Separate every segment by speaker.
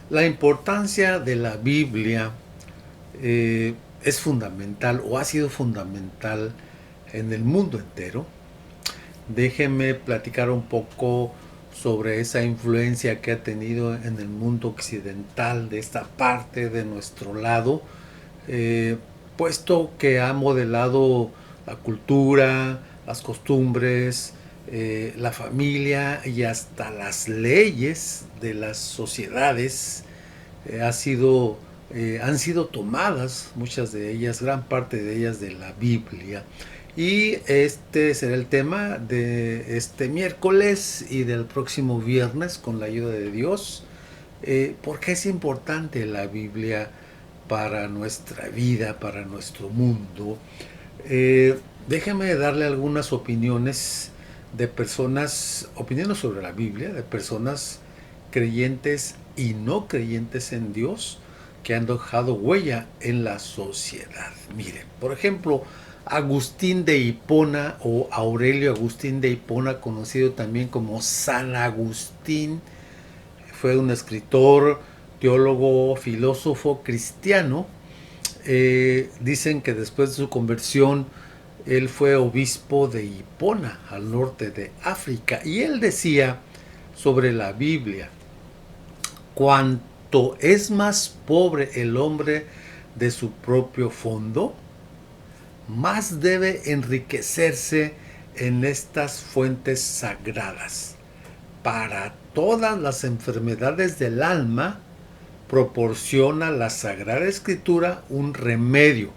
Speaker 1: La importancia de la Biblia es fundamental o ha sido fundamental en el mundo entero. Déjenme platicar un poco sobre esa influencia que ha tenido en el mundo occidental de esta parte de nuestro lado, eh, puesto que ha modelado la cultura, las costumbres, la familia y hasta las leyes de las sociedades. Ha sido, Han sido tomadas muchas de ellas, gran parte de ellas de la Biblia. Y este será el tema de este miércoles y del próximo viernes con la ayuda de Dios. ¿Por qué es importante la Biblia para nuestra vida, para nuestro mundo? Déjeme darle algunas opiniones de personas, opiniones sobre la Biblia, de personas creyentes y no creyentes en Dios que han dejado huella en la sociedad. Miren, por ejemplo, Agustín de Hipona o Aurelio Agustín de Hipona, conocido también como San Agustín, fue un escritor, teólogo, filósofo cristiano. Dicen que después de su conversión él fue obispo de Hipona, al norte de África, y él decía sobre la Biblia: cuanto es más pobre el hombre de su propio fondo, más debe enriquecerse en estas fuentes sagradas. Para todas las enfermedades del alma, proporciona la Sagrada Escritura un remedio.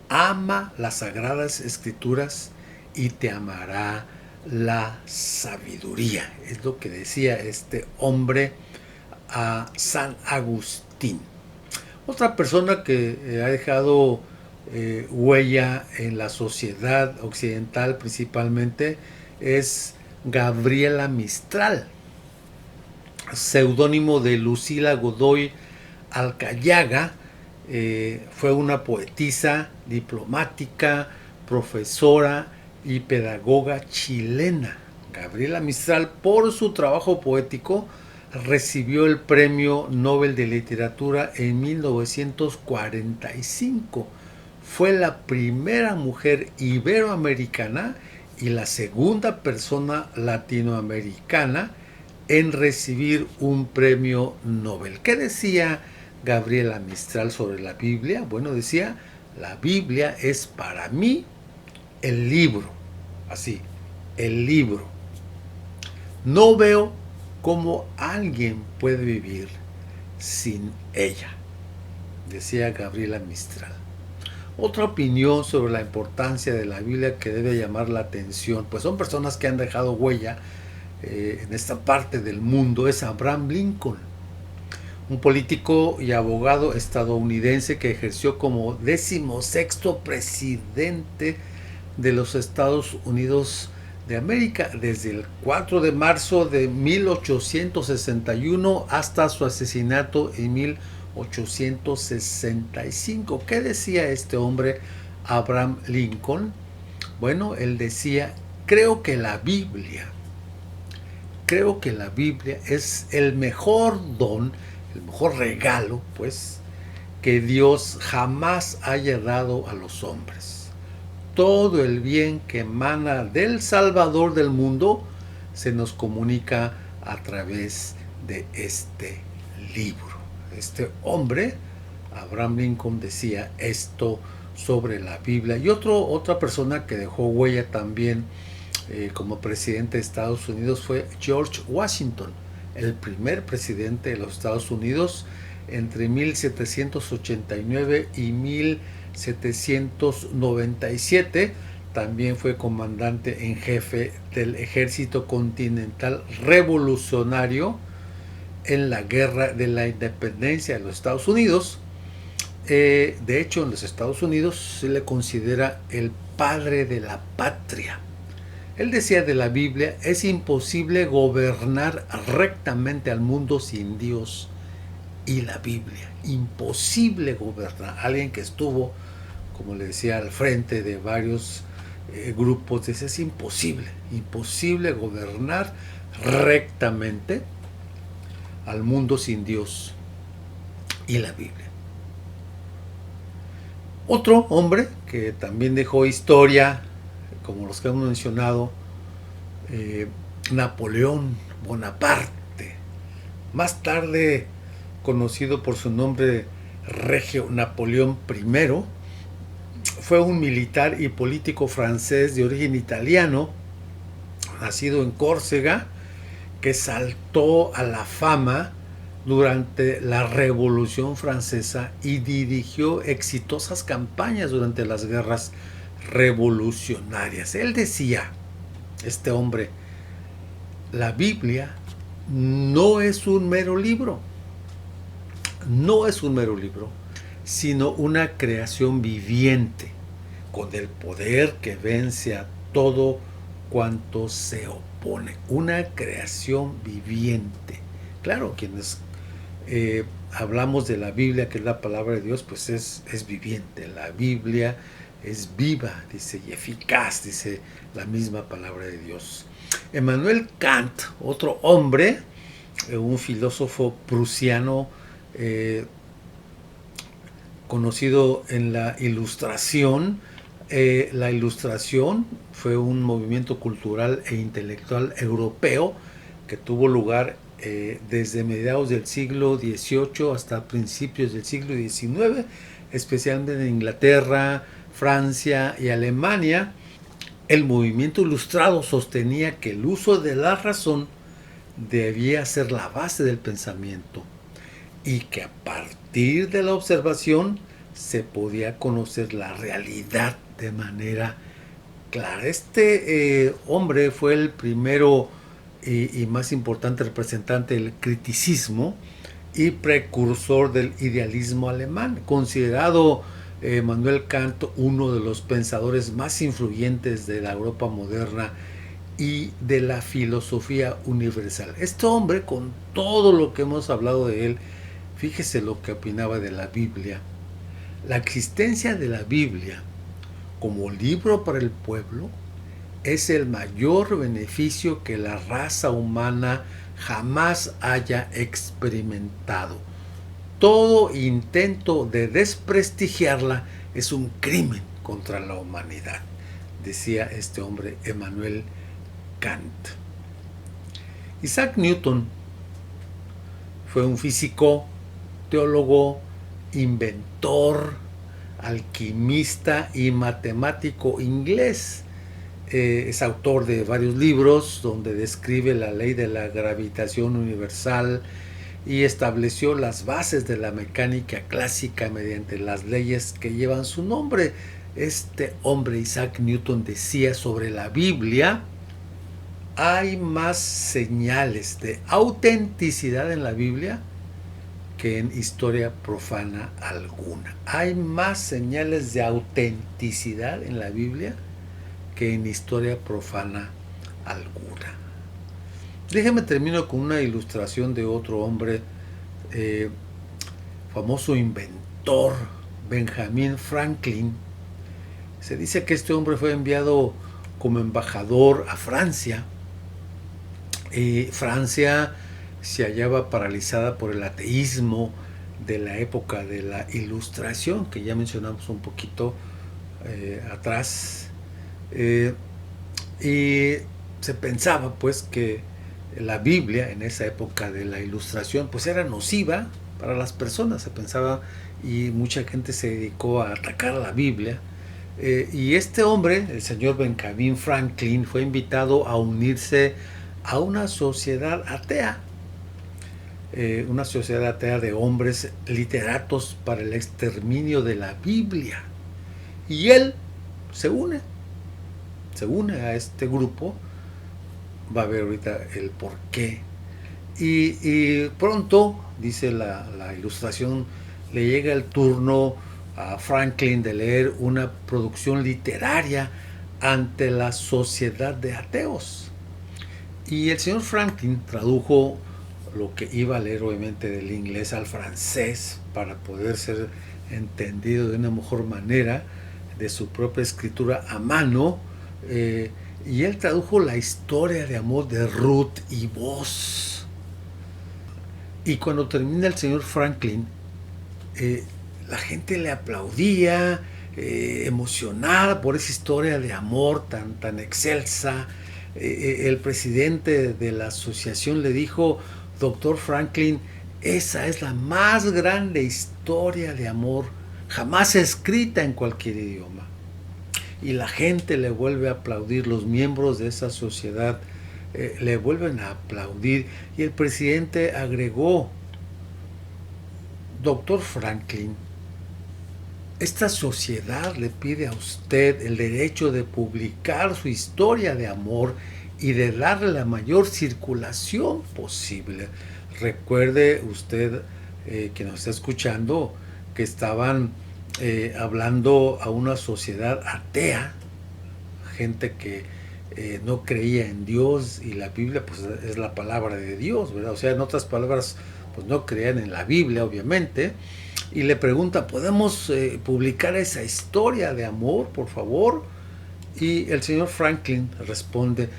Speaker 1: Ama las Sagradas Escrituras y te amará la sabiduría. Es lo que decía este hombre a San Agustín. Otra persona que ha dejado huella en la sociedad occidental principalmente es Gabriela Mistral, seudónimo de Lucila Godoy Alcayaga. Fue una poetisa, diplomática, profesora y pedagoga chilena. Gabriela Mistral, por su trabajo poético, recibió el Premio Nobel de Literatura en 1945. Fue la primera mujer iberoamericana y la segunda persona latinoamericana en recibir un premio Nobel. ¿Qué decía Gabriela Mistral sobre la Biblia? Bueno, decía: la Biblia es para mí el libro. Así, el libro. No veo cómo alguien puede vivir sin ella, decía Gabriela Mistral. Otra opinión sobre la importancia de la Biblia que debe llamar la atención, pues son personas que han dejado huella en esta parte del mundo, es Abraham Lincoln, un político y abogado estadounidense que ejerció como 16º presidente de los Estados Unidos de América desde el 4 de marzo de 1861 hasta su asesinato en 1865. ¿Qué decía este hombre, Abraham Lincoln? Bueno, él decía: creo que la Biblia es el mejor don, el mejor regalo, pues, que Dios jamás haya dado a los hombres. Todo el bien que emana del Salvador del mundo se nos comunica a través de este libro. Este hombre, Abraham Lincoln, decía esto sobre la Biblia. Y otra persona que dejó huella también como presidente de Estados Unidos fue George Washington, el primer presidente de los Estados Unidos entre 1789 y 1797. También fue comandante en jefe del Ejército Continental Revolucionario en la Guerra de la Independencia de los Estados Unidos. De hecho, en los Estados Unidos se le considera el padre de la patria. Él decía de la Biblia: es imposible gobernar rectamente al mundo sin Dios y la Biblia. Imposible gobernar. Alguien que estuvo, como le decía, al frente de varios grupos, dice: es imposible gobernar rectamente al mundo sin Dios y la Biblia. Otro hombre que también dejó historia, como los que hemos mencionado, Napoleón Bonaparte, más tarde conocido por su nombre regio Napoleón I, fue un militar y político francés de origen italiano, nacido en Córcega, que saltó a la fama durante la Revolución Francesa y dirigió exitosas campañas durante las guerras revolucionarias. Él decía, este hombre, la Biblia no es un mero libro, no es un mero libro, sino una creación viviente, con el poder que vence a todo cuanto se opone. Una creación viviente. Claro, quienes hablamos de la Biblia, que es la palabra de Dios, pues es viviente. La Biblia es viva, dice, y eficaz, dice la misma palabra de Dios. Emmanuel Kant, otro hombre, un filósofo prusiano, conocido en la Ilustración. La Ilustración fue un movimiento cultural e intelectual europeo que tuvo lugar desde mediados del siglo XVIII hasta principios del siglo XIX, especialmente en Inglaterra, Francia y Alemania. El movimiento ilustrado sostenía que el uso de la razón debía ser la base del pensamiento y que a partir de la observación se podía conocer la realidad de manera clara. Este hombre fue el primero y más importante representante del criticismo y precursor del idealismo alemán, considerado Manuel Kant uno de los pensadores más influyentes de la Europa moderna y de la filosofía universal. Este hombre, con todo lo que hemos hablado de él, fíjese lo que opinaba de la Biblia. La existencia de la Biblia como libro para el pueblo es el mayor beneficio que la raza humana jamás haya experimentado. Todo intento de desprestigiarla es un crimen contra la humanidad, decía este hombre Emmanuel Kant. Isaac Newton fue un físico, teólogo, inventor, alquimista y matemático inglés. Es autor de varios libros donde describe la ley de la gravitación universal y estableció las bases de la mecánica clásica mediante las leyes que llevan su nombre. Este hombre, Isaac Newton, decía sobre la Biblia: hay más señales de autenticidad en la Biblia que en historia profana alguna. Hay más señales de autenticidad en la Biblia que en historia profana alguna. Déjeme termino con una ilustración de otro hombre, famoso inventor, Benjamin Franklin. Se dice que este hombre fue enviado como embajador a Francia. Francia se hallaba paralizada por el ateísmo de la época de la Ilustración, que ya mencionamos un poquito atrás, y se pensaba pues que la Biblia en esa época de la Ilustración pues era nociva para las personas, se pensaba, y mucha gente se dedicó a atacar a la Biblia. Y este hombre, el señor Benjamin Franklin, fue invitado a unirse a una sociedad atea, una sociedad atea de hombres literatos para el exterminio de la Biblia. Y él se une a este grupo. Va a ver ahorita el porqué. Y pronto, dice la ilustración, le llega el turno a Franklin de leer una producción literaria ante la sociedad de ateos. Y el señor Franklin tradujo lo que iba a leer obviamente del inglés al francés para poder ser entendido de una mejor manera, de su propia escritura a mano, y él tradujo la historia de amor de Ruth y Boaz. Y cuando termina el señor Franklin, la gente le aplaudía, emocionada por esa historia de amor tan excelsa. El presidente de la asociación le dijo: doctor Franklin, esa es la más grande historia de amor jamás escrita en cualquier idioma. Y la gente le vuelve a aplaudir, los miembros de esa sociedad le vuelven a aplaudir. Y el presidente agregó: doctor Franklin, esta sociedad le pide a usted el derecho de publicar su historia de amor y de darle la mayor circulación posible. Recuerde usted, que nos está escuchando, que estaban hablando a una sociedad atea, gente que no creía en Dios, y la Biblia pues es la palabra de Dios, ¿verdad? O sea, en otras palabras, pues no creían en la Biblia, obviamente. Y le pregunta: ¿podemos publicar esa historia de amor, por favor? Y el señor Franklin responde: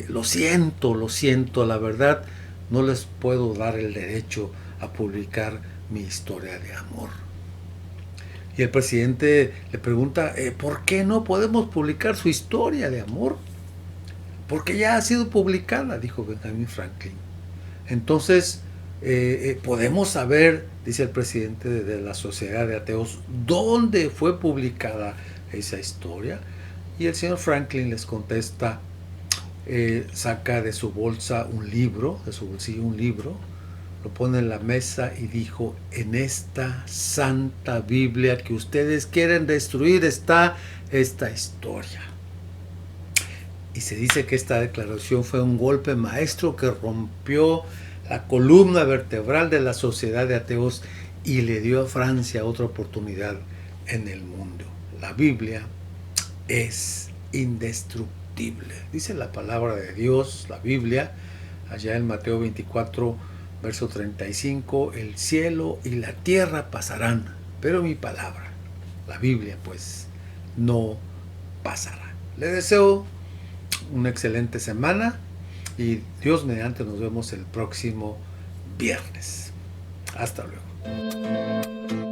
Speaker 1: lo siento, la verdad no les puedo dar el derecho a publicar mi historia de amor. Y el presidente le pregunta: ¿por qué no podemos publicar su historia de amor? Porque ya ha sido publicada, dijo Benjamin Franklin. Entonces, podemos saber, dice el presidente de la Sociedad de Ateos, dónde fue publicada esa historia. Y el señor Franklin les contesta, saca de su bolsa un libro, de su bolsillo un libro, lo pone en la mesa y dijo: en esta santa Biblia que ustedes quieren destruir está esta historia. Y se dice que esta declaración fue un golpe maestro que rompió la columna vertebral de la Sociedad de Ateos y le dio a Francia otra oportunidad en el mundo. La Biblia es indestructible. Dice la palabra de Dios, la Biblia, allá en Mateo 24, verso 35, el cielo y la tierra pasarán, pero mi palabra, la Biblia, pues, no pasará. Le deseo una excelente semana y Dios mediante nos vemos el próximo viernes. Hasta luego.